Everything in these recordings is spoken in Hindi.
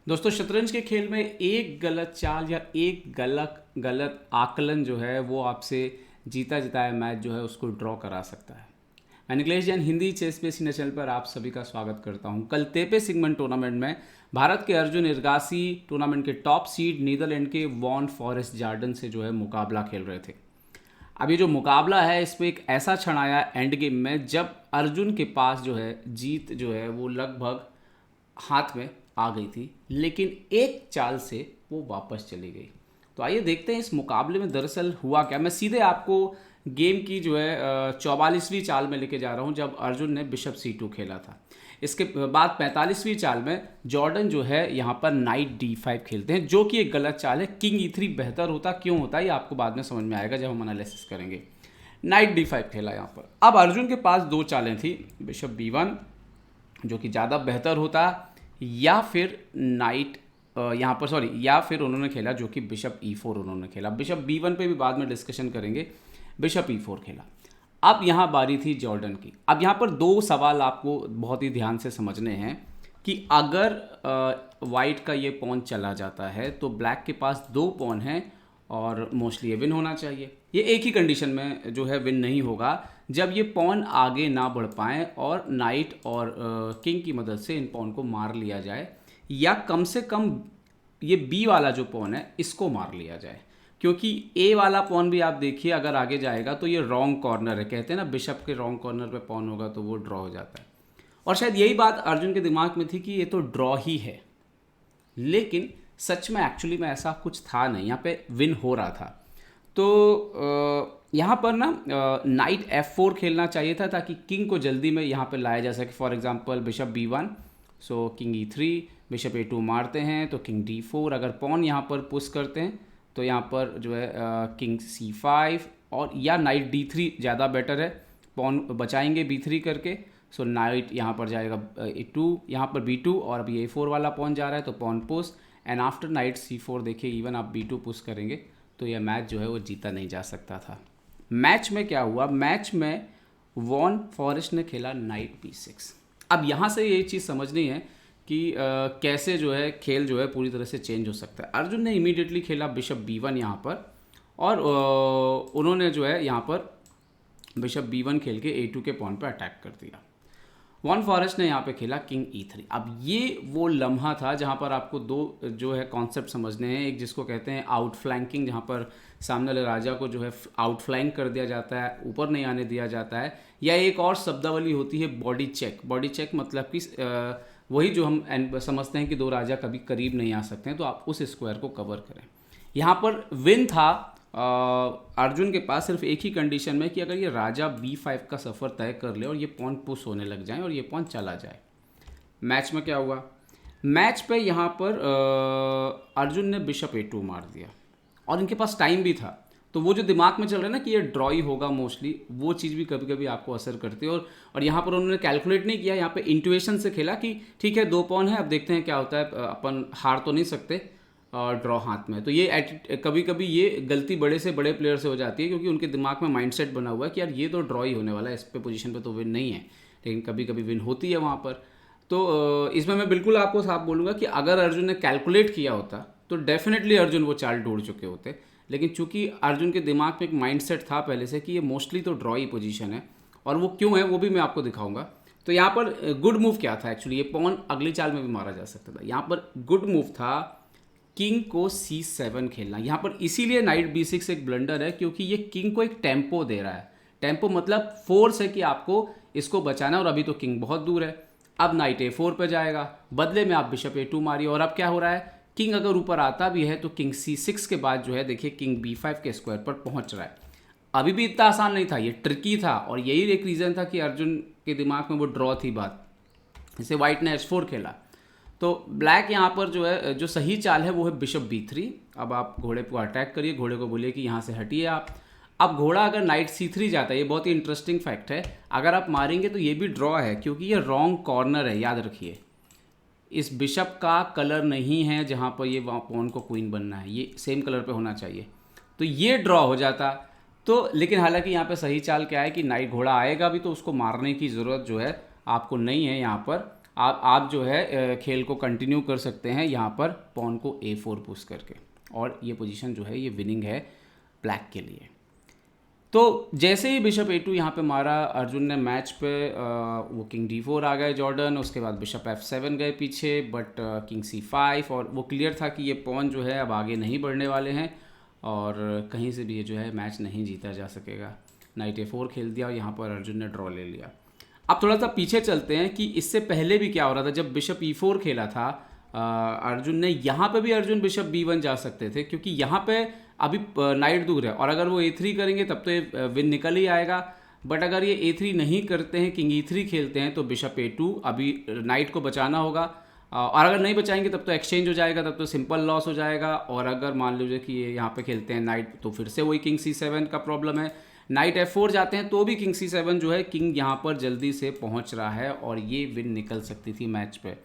दोस्तों शतरंज के खेल में एक गलत चाल या एक गलत गलत आकलन जो है वो आपसे जीता जिताया मैच जो है उसको ड्रॉ करा सकता है। मैं Niklesh Jain Hindi ChessBase India channel पर आप सभी का स्वागत करता हूं। कल तेपे सिगमन टूर्नामेंट में भारत के अर्जुन इरगासी टूर्नामेंट के टॉप सीड नीदरलैंड के वॉन फॉरेस्ट जार्डन से जो है मुकाबला खेल रहे थे। अब ये जो मुकाबला है इसमें एक ऐसा क्षण आया एंड गेम में जब अर्जुन के पास जो है जीत जो है वो लगभग हाथ में आ गई थी, लेकिन एक चाल से वो वापस चली गई। तो आइए देखते हैं इस मुकाबले में दरअसल हुआ क्या। मैं सीधे आपको गेम की जो है 44वीं चाल में लेके जा रहा हूँ जब अर्जुन ने बिशप C2 खेला था। इसके बाद 45वीं चाल में जॉर्डन जो है यहाँ पर नाइट D5 खेलते हैं, जो कि एक गलत चाल है। किंग E3 बेहतर होता, क्यों होता है ये आपको बाद में समझ में आएगा जब हम एनालिसिस करेंगे। नाइट D5 खेला यहाँ पर। अब अर्जुन के पास दो चालें थी, बिशप B1 जो कि ज़्यादा बेहतर होता, या फिर नाइट यहाँ पर सॉरी या फिर उन्होंने खेला जो कि बिशप E4 उन्होंने खेला। बिशप B1 पे भी बाद में डिस्कशन करेंगे। बिशप E4 खेला। अब यहाँ बारी थी जॉर्डन की। अब यहाँ पर दो सवाल आपको बहुत ही ध्यान से समझने हैं कि अगर वाइट का ये पॉन चला जाता है तो ब्लैक के पास दो पॉन हैं और मोस्टली ये विन होना चाहिए। ये एक ही कंडीशन में जो है विन नहीं होगा, जब ये पॉन आगे ना बढ़ पाएँ और नाइट और किंग की मदद से इन पॉन को मार लिया जाए, या कम से कम ये बी वाला जो पॉन है इसको मार लिया जाए। क्योंकि ए वाला पॉन भी आप देखिए अगर आगे जाएगा तो ये रॉन्ग कॉर्नर है, कहते हैं ना बिशप के रॉन्ग कॉर्नर पे पॉन होगा तो वो ड्रॉ हो जाता है। और शायद यही बात अर्जुन के दिमाग में थी कि ये तो ड्रॉ ही है, लेकिन सच में एक्चुअली में ऐसा कुछ था नहीं, यहाँ पे विन हो रहा था। तो यहाँ पर ना नाइट F4 खेलना चाहिए था ताकि किंग को जल्दी में यहाँ पे लाया जा सके। For example bishop B1, so king E3, bishop A2 मारते हैं तो किंग D4। अगर पॉन यहाँ पर पुश करते हैं तो यहाँ पर जो है किंग C5 और या नाइट D3 ज़्यादा बेटर है, पॉन बचाएंगे B3 करके। सो नाइट यहाँ पर जाएगा A2, यहाँ पर B2 और अभी A4 वाला पॉन जा रहा है तो pawn push and after knight C4 देखिए इवन आप B2 पुश करेंगे तो यह मैच जो है वो जीता नहीं जा सकता था। मैच में क्या हुआ, मैच में वॉन फॉरेस्ट ने खेला नाइट B6। अब यहाँ से ये चीज़ समझनी है कि कैसे जो है खेल जो है पूरी तरह से चेंज हो सकता है। अर्जुन ने इमीडिएटली खेला बिशप B1 यहाँ पर और उन्होंने जो है यहाँ पर बिशप B1 खेल के A2 के पॉइंट पर अटैक कर दिया। वॉन फॉरेस्ट ने यहाँ पे खेला किंग E3। अब ये वो लम्हा था जहाँ पर आपको दो जो है कॉन्सेप्ट समझने हैं। एक जिसको कहते हैं आउट फ्लैंकिंग, जहाँ पर सामने वाले राजा को जो है आउट फ्लैंक कर दिया जाता है, ऊपर नहीं आने दिया जाता है, या एक और शब्दावली होती है बॉडी चेक। बॉडी चेक मतलब कि वही जो हम समझते हैं कि दो राजा कभी करीब नहीं आ सकते हैं तो आप उस स्क्वायर को कवर करें। यहाँ पर विन था अर्जुन के पास सिर्फ एक ही कंडीशन में कि अगर ये राजा B5 का सफ़र तय कर ले और ये पॉन पुश होने लग जाए और ये पॉन चला जाए। मैच में क्या हुआ, मैच पे यहाँ पर अर्जुन ने बिशप A2 मार दिया और इनके पास टाइम भी था, तो वो जो दिमाग में चल रहा है ना कि ये ड्रॉ ही होगा मोस्टली, वो चीज़ भी कभी कभी आपको असर करती है। और यहाँ पर उन्होंने कैलकुलेट नहीं किया, यहाँ पे इंट्यूएशन से खेला कि ठीक है दो पॉन है, अब देखते हैं क्या होता है, अपन हार तो नहीं सकते और ड्रॉ हाथ में। तो ये कभी कभी ये गलती बड़े से बड़े प्लेयर से हो जाती है क्योंकि उनके दिमाग में माइंडसेट बना हुआ है कि यार ये तो ड्रॉ ही होने वाला है, इस पे पोजीशन पे तो विन नहीं है, लेकिन कभी कभी विन होती है वहाँ पर। तो इसमें मैं बिल्कुल आपको साफ बोलूँगा कि अगर अर्जुन ने कैलकुलेट किया होता तो डेफिनेटली अर्जुन वो चाल ढूंढ चुके होते, लेकिन चूंकि अर्जुन के दिमाग में एक माइंडसेट था पहले से कि ये मोस्टली तो ड्रॉ ही पोजीशन है, और वो क्यों है वो भी मैं आपको दिखाऊंगा। तो यहाँ पर गुड मूव क्या था एक्चुअली, ये पॉन अगली चाल में भी मारा जा सकता था। यहाँ पर गुड मूव था किंग को C7 खेलना। यहाँ पर इसीलिए नाइट B6 एक ब्लंडर है क्योंकि ये किंग को एक टेम्पो दे रहा है। टेम्पो मतलब फोर्स है कि आपको इसको बचाना, और अभी तो किंग बहुत दूर है। अब नाइट A4 पे जाएगा, बदले में आप बिशप A2 मारिए, और अब क्या हो रहा है, किंग अगर ऊपर आता भी है तो किंग C6 के बाद जो है देखिए किंग B5 के स्क्वायर पर पहुंच रहा है। अभी भी इतना आसान नहीं था, ये ट्रिकी था, और यही एक रीज़न था कि अर्जुन के दिमाग में वो ड्रॉ थी बात। जैसे वाइट ने H4 खेला तो ब्लैक यहाँ पर जो है जो सही चाल है वो है बिशप B3। अब आप घोड़े को अटैक करिए, घोड़े को बोलिए कि यहाँ से हटिए आप। अब घोड़ा अगर नाइट C3 जाता है, ये बहुत ही इंटरेस्टिंग फैक्ट है, अगर आप मारेंगे तो ये भी ड्रॉ है क्योंकि ये रॉन्ग कॉर्नर है, याद रखिए। इस बिशप का कलर नहीं है जहाँ पर ये पॉन को क्वीन बनना है, ये सेम कलर पे होना चाहिए, तो ये ड्रॉ हो जाता। तो लेकिन हालांकि यहाँ पे सही चाल क्या है कि नाइट घोड़ा आएगा भी तो उसको मारने की ज़रूरत जो है आपको नहीं है यहाँ पर। आप जो है खेल को कंटिन्यू कर सकते हैं यहाँ पर पॉन को A4 पुश करके, और ये पोजीशन जो है ये विनिंग है ब्लैक के लिए। तो जैसे ही बिशप A2 यहाँ पे मारा अर्जुन ने मैच पे, वो किंग D4 आ गए जॉर्डन, उसके बाद बिशप F7 गए पीछे, बट किंग C5, और वो क्लियर था कि ये पॉन जो है अब आगे नहीं बढ़ने वाले हैं और कहीं से भी ये जो है मैच नहीं जीता जा सकेगा। नाइट A4 खेल दिया और यहाँ पर अर्जुन ने ड्रॉ ले लिया। अब थोड़ा सा पीछे चलते हैं कि इससे पहले भी क्या हो रहा था। जब बिशप E4 खेला था अर्जुन ने, यहाँ पे भी अर्जुन बिशप B1 जा सकते थे, क्योंकि यहाँ पे अभी नाइट दूर है, और अगर वो A3 करेंगे तब तो ये विन निकल ही आएगा। बट अगर ये A3 नहीं करते हैं, किंग E3 खेलते हैं, तो बिशप A2 अभी नाइट को बचाना होगा, और अगर नहीं बचाएंगे तब तो एक्सचेंज हो जाएगा, तब तो सिंपल लॉस हो जाएगा। और अगर मान लीजिए कि ये यहाँ पे खेलते हैं नाइट, तो फिर से वही किंग C7 का प्रॉब्लम है। नाइट F4 जाते हैं तो भी किंग C7 जो है, किंग यहाँ पर जल्दी से पहुँच रहा है और ये विन निकल सकती थी मैच पे।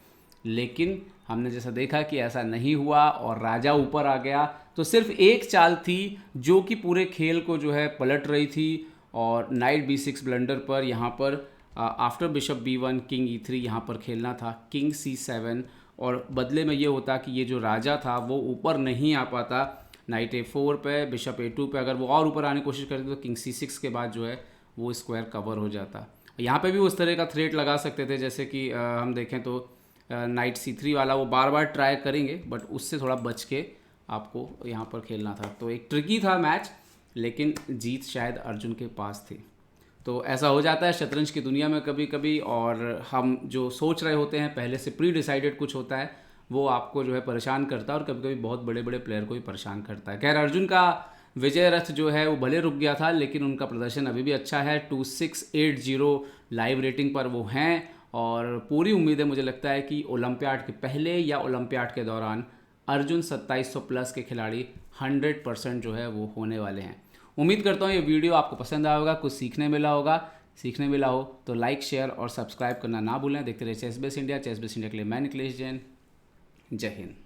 लेकिन हमने जैसा देखा कि ऐसा नहीं हुआ और राजा ऊपर आ गया। तो सिर्फ एक चाल थी जो कि पूरे खेल को जो है पलट रही थी, और नाइट B6 ब्लंडर पर यहाँ पर after bishop B1 king E3 यहाँ पर खेलना था किंग C7, और बदले में ये होता कि ये जो राजा था वो ऊपर नहीं आ पाता। नाइट A4 पे, बिशप A2 पे अगर वो और ऊपर आने की कोशिश करते तो किंग C6 के बाद जो है वो स्क्वायर कवर हो जाता। यहाँ पे भी उस तरह का थ्रेट लगा सकते थे, जैसे कि हम देखें तो नाइट C3 वाला वो बार बार ट्राई करेंगे, बट उससे थोड़ा बच के आपको यहाँ पर खेलना था। तो एक ट्रिकी था मैच, लेकिन जीत शायद अर्जुन के पास थी। तो ऐसा हो जाता है शतरंज की दुनिया में कभी कभी, और हम जो सोच रहे होते हैं पहले से प्री डिसाइडेड कुछ होता है, वो आपको जो है परेशान करता है, और कभी कभी बहुत बड़े बड़े प्लेयर को भी परेशान करता है। खैर अर्जुन का विजय रथ जो है वो भले रुक गया था, लेकिन उनका प्रदर्शन अभी भी अच्छा है। 2680 लाइव रेटिंग पर वो हैं, और पूरी उम्मीद है, मुझे लगता है कि ओलंपियाड के पहले या ओलंपियाड के दौरान अर्जुन 2700 प्लस के खिलाड़ी 100% जो है वो होने वाले हैं। उम्मीद करता हूँ ये वीडियो आपको पसंद आया होगा, कुछ सीखने मिला हो तो लाइक, शेयर और सब्सक्राइब करना ना भूलें। देखते रहिए ChessBase India. ChessBase India के लिए मैं निखिलेश जैन। जय हिंद।